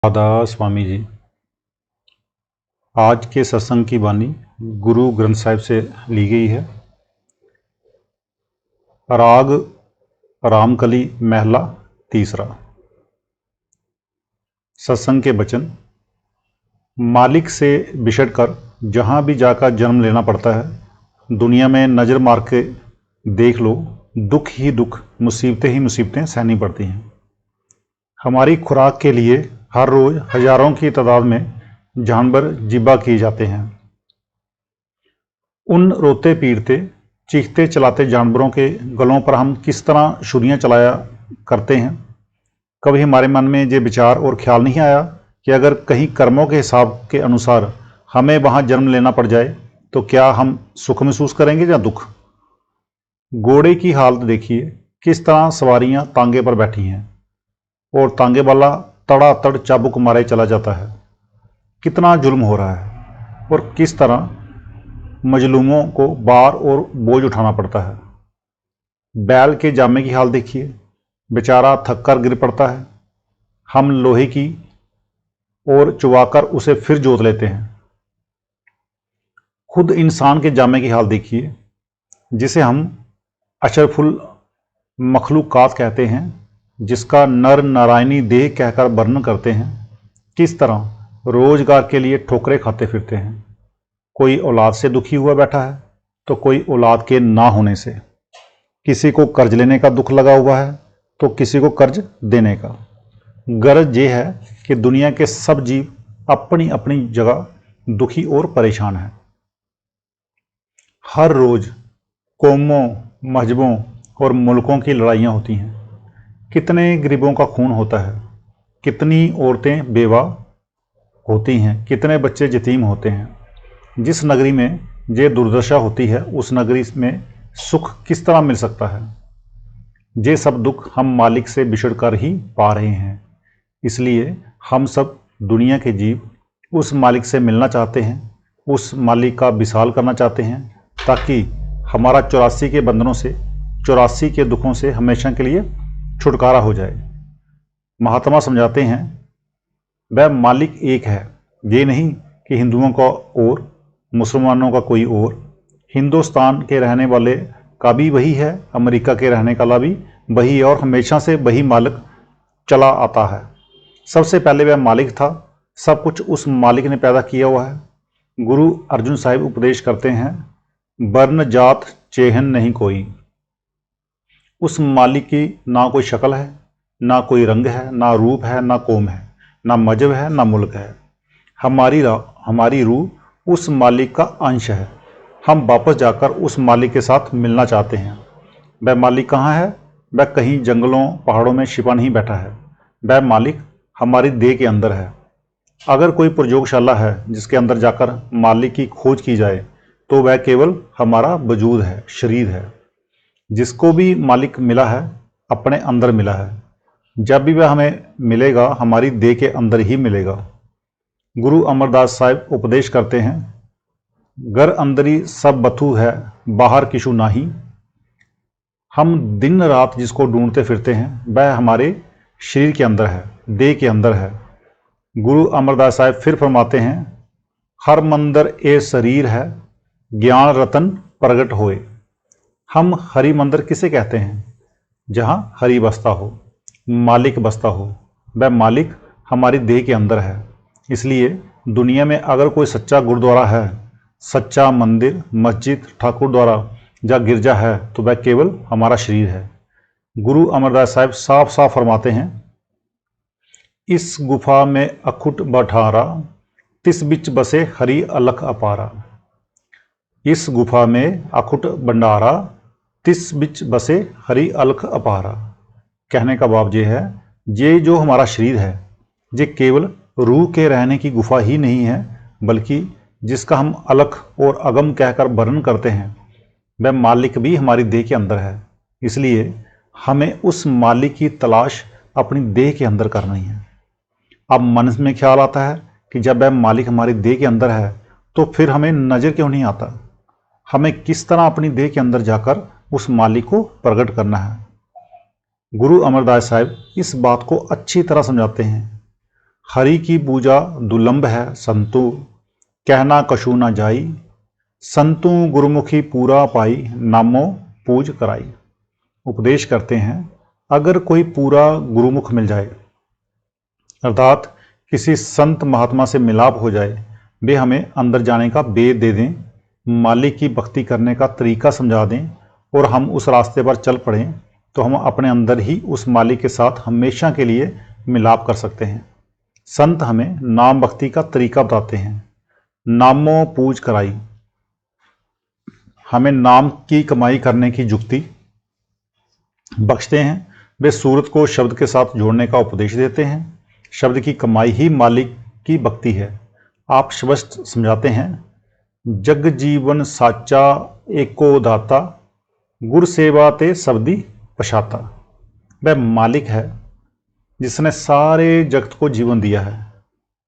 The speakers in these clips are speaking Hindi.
राधा स्वामी जी। आज के सत्संग की वाणी गुरु ग्रंथ साहिब से ली गई है। राग रामकली महला तीसरा। सत्संग के वचन। मालिक से बिछड़कर जहाँ भी जाकर जन्म लेना पड़ता है, दुनिया में नज़र मार के देख लो, दुख ही दुख, मुसीबतें ही मुसीबतें सहनी पड़ती हैं। हमारी खुराक के लिए हर रोज़ हजारों की तादाद में जानवर ज़िबा किए जाते हैं। उन रोते पीटते चीखते चलाते जानवरों के गलों पर हम किस तरह छुरियां चलाया करते हैं। कभी हमारे मन में ये विचार और ख्याल नहीं आया कि अगर कहीं कर्मों के हिसाब के अनुसार हमें वहां जन्म लेना पड़ जाए तो क्या हम सुख महसूस करेंगे या दुख। घोड़े की हालत देखिए, किस तरह सवारियां तांगे पर बैठी हैं और तांगे वाला तड़ातड़ चाबुक मारे चला जाता है। कितना जुल्म हो रहा है और किस तरह मजलूमों को बार और बोझ उठाना पड़ता है। बैल के जामे की हाल देखिए, बेचारा थक कर गिर पड़ता है। हम लोहे की और चुवाकर उसे फिर जोत लेते हैं। खुद इंसान के जामे की हाल देखिए, जिसे हम अशरफुल मखलूकात कहते हैं, जिसका नर नारायणी देह कहकर वर्णन करते हैं। किस तरह रोजगार के लिए ठोकरें खाते फिरते हैं। कोई औलाद से दुखी हुआ बैठा है तो कोई औलाद के ना होने से। किसी को कर्ज लेने का दुख लगा हुआ है तो किसी को कर्ज देने का। गरज ये है कि दुनिया के सब जीव अपनी अपनी जगह दुखी और परेशान हैं। हर रोज कौमों, मजहबों और मुल्कों की लड़ाइयाँ होती हैं। कितने गरीबों का खून होता है, कितनी औरतें बेवा होती हैं, कितने बच्चे यतीम होते हैं। जिस नगरी में ये दुर्दशा होती है, उस नगरी में सुख किस तरह मिल सकता है। ये सब दुख हम मालिक से बिछड़कर ही पा रहे हैं। इसलिए हम सब दुनिया के जीव उस मालिक से मिलना चाहते हैं, उस मालिक का विशाल करना चाहते हैं, ताकि हमारा 84 के बंधनों से, 84 के दुखों से हमेशा के लिए छुटकारा हो जाए। महात्मा समझाते हैं, वह मालिक एक है। ये नहीं कि हिंदुओं का और मुसलमानों का कोई और। हिंदुस्तान के रहने वाले का भी वही है, अमेरिका के रहने वाला भी वही है, और हमेशा से वही मालिक चला आता है। सबसे पहले वह मालिक था, सब कुछ उस मालिक ने पैदा किया हुआ है। गुरु अर्जुन साहिब उपदेश करते हैं, वर्ण जात चेहन नहीं कोई। उस मालिक की ना कोई शक्ल है, ना कोई रंग है, ना रूप है, ना कौम है, ना मजहब है, ना मुल्क है। हमारी रूह उस मालिक का अंश है। हम वापस जाकर उस मालिक के साथ मिलना चाहते हैं। वह मालिक कहाँ है? वह कहीं जंगलों पहाड़ों में छिपा नहीं बैठा है। वह मालिक हमारी देह के अंदर है। अगर कोई प्रयोगशाला है जिसके अंदर जाकर मालिक की खोज की जाए तो वह केवल हमारा वजूद है, शरीर है। जिसको भी मालिक मिला है अपने अंदर मिला है। जब भी वह हमें मिलेगा हमारी देह के अंदर ही मिलेगा। गुरु अमरदास साहिब उपदेश करते हैं, घर अंदरी सब बथू है, बाहर किशु नाही। हम दिन रात जिसको ढूंढते फिरते हैं वह हमारे शरीर के अंदर है, देह के अंदर है। गुरु अमरदास साहिब फिर फरमाते हैं, हर मंदिर ए शरीर है, ज्ञान रतन प्रगट होए। हम हरि मंदिर किसे कहते हैं? जहाँ हरि बसता हो, मालिक बसता हो। वह मालिक हमारी देह के अंदर है। इसलिए दुनिया में अगर कोई सच्चा गुरुद्वारा है, सच्चा मंदिर, मस्जिद, ठाकुर द्वारा या गिरजा है तो वह केवल हमारा शरीर है। गुरु अमरदास साहिब साफ साफ फरमाते हैं, इस गुफा में अखुट बठारा, तिस बिच बसे हरि अलख अपारा। इस गुफा में अखुट भंडारा, तिस बिच बसे हरि अलख अपारा। कहने का भाव ये है, ये जो हमारा शरीर है ये केवल रूह के रहने की गुफा ही नहीं है, बल्कि जिसका हम अलख और अगम कहकर वर्णन करते हैं, वह मालिक भी हमारी देह के अंदर है। इसलिए हमें उस मालिक की तलाश अपनी देह के अंदर करनी है। अब मन में ख्याल आता है कि जब वह मालिक हमारी देह के अंदर है तो फिर हमें नजर क्यों नहीं आता। हमें किस तरह अपनी देह के अंदर जाकर उस मालिक को प्रकट करना है। गुरु अमरदास साहिब इस बात को अच्छी तरह समझाते हैं। हरि की पूजा दुलंभ है संतु, कहना कछु न जाई, संतु गुरुमुखी पूरा पाई, नामो पूज कराई। उपदेश करते हैं, अगर कोई पूरा गुरुमुख मिल जाए अर्थात किसी संत महात्मा से मिलाप हो जाए, वे हमें अंदर जाने का वेद दे दें, मालिक की भक्ति करने का तरीका समझा दें और हम उस रास्ते पर चल पड़ें, तो हम अपने अंदर ही उस मालिक के साथ हमेशा के लिए मिलाप कर सकते हैं। संत हमें नाम भक्ति का तरीका बताते हैं। नामो पूज कराई, हमें नाम की कमाई करने की युक्ति बख्शते हैं। वे सूरत को शब्द के साथ जोड़ने का उपदेश देते हैं। शब्द की कमाई ही मालिक की भक्ति है। आप स्पष्ट समझाते हैं, जग जीवन साचा एको दाता, गुर सेवा ते सबदी पछाता। वह मालिक है जिसने सारे जगत को जीवन दिया है,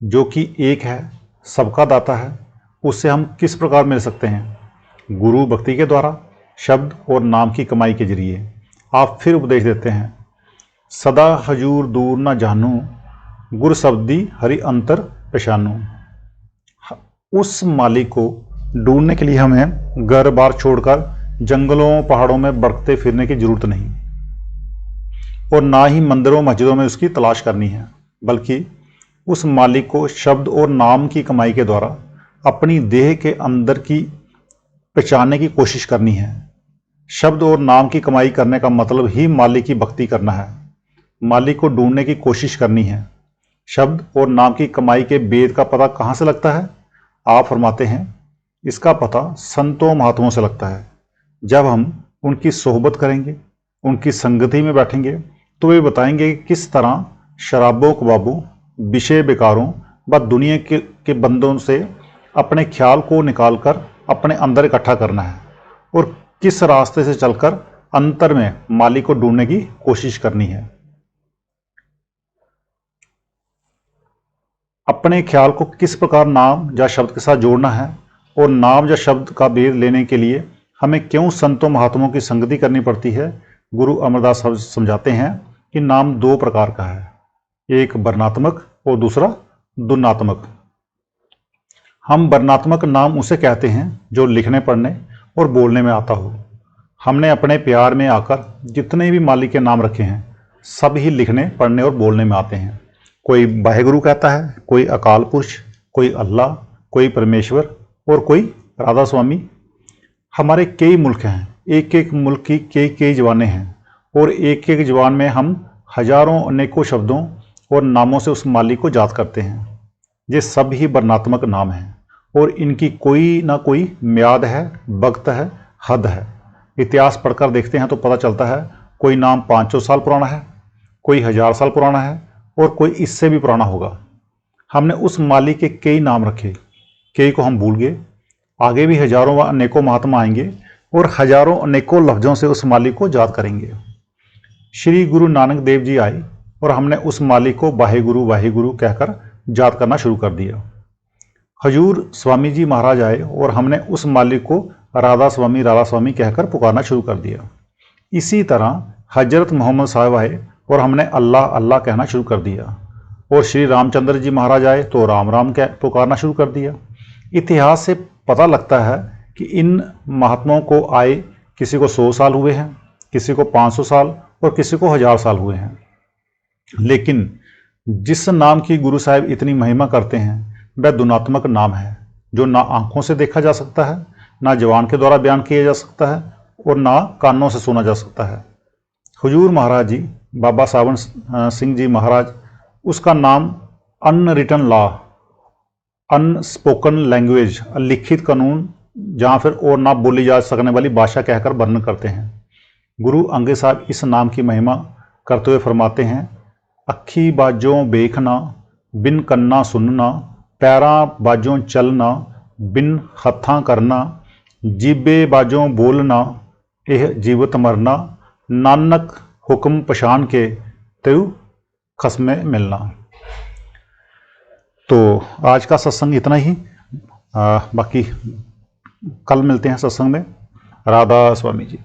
जो कि एक है, सबका दाता है। उससे हम किस प्रकार मिल सकते हैं? गुरु भक्ति के द्वारा, शब्द और नाम की कमाई के जरिए। आप फिर उपदेश देते हैं, सदा हजूर दूर न जानू, गुर शब्दी हरि अंतर पहचानू। उस मालिक को ढूंढने के लिए हमें घर बार छोड़कर जंगलों पहाड़ों में भटकते फिरने की जरूरत नहीं और ना ही मंदिरों मस्जिदों में उसकी तलाश करनी है, बल्कि उस मालिक को शब्द और नाम की कमाई के द्वारा अपनी देह के अंदर की पहचानने की कोशिश करनी है। शब्द और नाम की कमाई करने का मतलब ही मालिक की भक्ति करना है। मालिक को ढूंढने की कोशिश करनी है। शब्द और नाम की कमाई के भेद का पता कहाँ से लगता है? आप फरमाते हैं, इसका पता संतों महात्माओं से लगता है। जब हम उनकी सोहबत करेंगे, उनकी संगति में बैठेंगे, तो वे बताएंगे कि किस तरह शराबों कबाबों, विषय विकारों व दुनिया के बंदों से अपने ख्याल को निकालकर अपने अंदर इकट्ठा करना है और किस रास्ते से चलकर अंतर में मालिक को ढूंढने की कोशिश करनी है। अपने ख्याल को किस प्रकार नाम या शब्द के साथ जोड़ना है और नाम या शब्द का भेद लेने के लिए हमें क्यों संतों महात्माओं की संगति करनी पड़ती है। गुरु अमरदास समझाते हैं कि नाम दो प्रकार का है, एक वर्णात्मक और दूसरा दुनात्मक। हम वर्णात्मक नाम उसे कहते हैं जो लिखने पढ़ने और बोलने में आता हो। हमने अपने प्यार में आकर जितने भी मालिक के नाम रखे हैं, सब ही लिखने पढ़ने और बोलने में आते हैं। कोई वाहेगुरु कहता है, कोई अकाल पुरुष, कोई अल्लाह, कोई परमेश्वर और कोई राधा स्वामी। हमारे कई मुल्क हैं, एक एक मुल्क की कई कई जबानें हैं और एक एक जबान में हम हजारों अनेकों शब्दों और नामों से उस मालिक को याद करते हैं। ये सब ही वर्णात्मक नाम हैं और इनकी कोई ना कोई म्याद है, वक्त है, हद है। इतिहास पढ़कर देखते हैं तो पता चलता है, कोई नाम 500 साल पुराना है, कोई 1000 साल पुराना है और कोई इससे भी पुराना होगा। हमने उस मालिक के कई नाम रखे, कई को हम भूल गए। आगे भी हजारों व अनेकों महात्मा आएंगे और हजारों अनेकों लफ्जों से उस मालिक को याद करेंगे। श्री गुरु नानक देव जी आए और हमने उस मालिक को वाहेगुरु वाहेगुरु कहकर याद करना शुरू कर दिया। हजूर स्वामी जी महाराज आए और हमने उस मालिक को राधा स्वामी कहकर पुकारना शुरू कर दिया। इसी तरह हजरत मोहम्मद साहब आए और हमने अल्लाह अल्लाह कहना शुरू कर दिया और श्री रामचंद्र जी महाराज आए तो राम राम कह पुकारना शुरू कर दिया। इतिहास से पता लगता है कि इन महात्माओं को आए किसी को 100 साल हुए हैं, किसी को 500 साल और किसी को 1000 साल हुए हैं। लेकिन जिस नाम की गुरु साहिब इतनी महिमा करते हैं, वह दुनात्मक नाम है, जो ना आंखों से देखा जा सकता है, ना जवान के द्वारा बयान किया जा सकता है और ना कानों से सुना जा सकता है। हुजूर महाराज जी, बाबा सावन सिंह जी महाराज, उसका नाम अनरिटन लॉ, अनस्पोकन लैंग्वेज, लिखित कानून जहाँ फिर और ना बोली जा सकने वाली भाषा कहकर वर्णन करते हैं। गुरु अंगद साहब इस नाम की महिमा करते हुए फरमाते हैं, अखी बाजों देखना, बिन कन्ना सुनना, पैरा बाजों चलना, बिन हत्थां करना, जीबे बाजों बोलना, यह जीवत मरना, नानक हुक्म पछान के तेऊ खसमे मिलना। तो आज का सत्संग इतना ही। बाकी कल मिलते हैं सत्संग में। राधा स्वामी जी।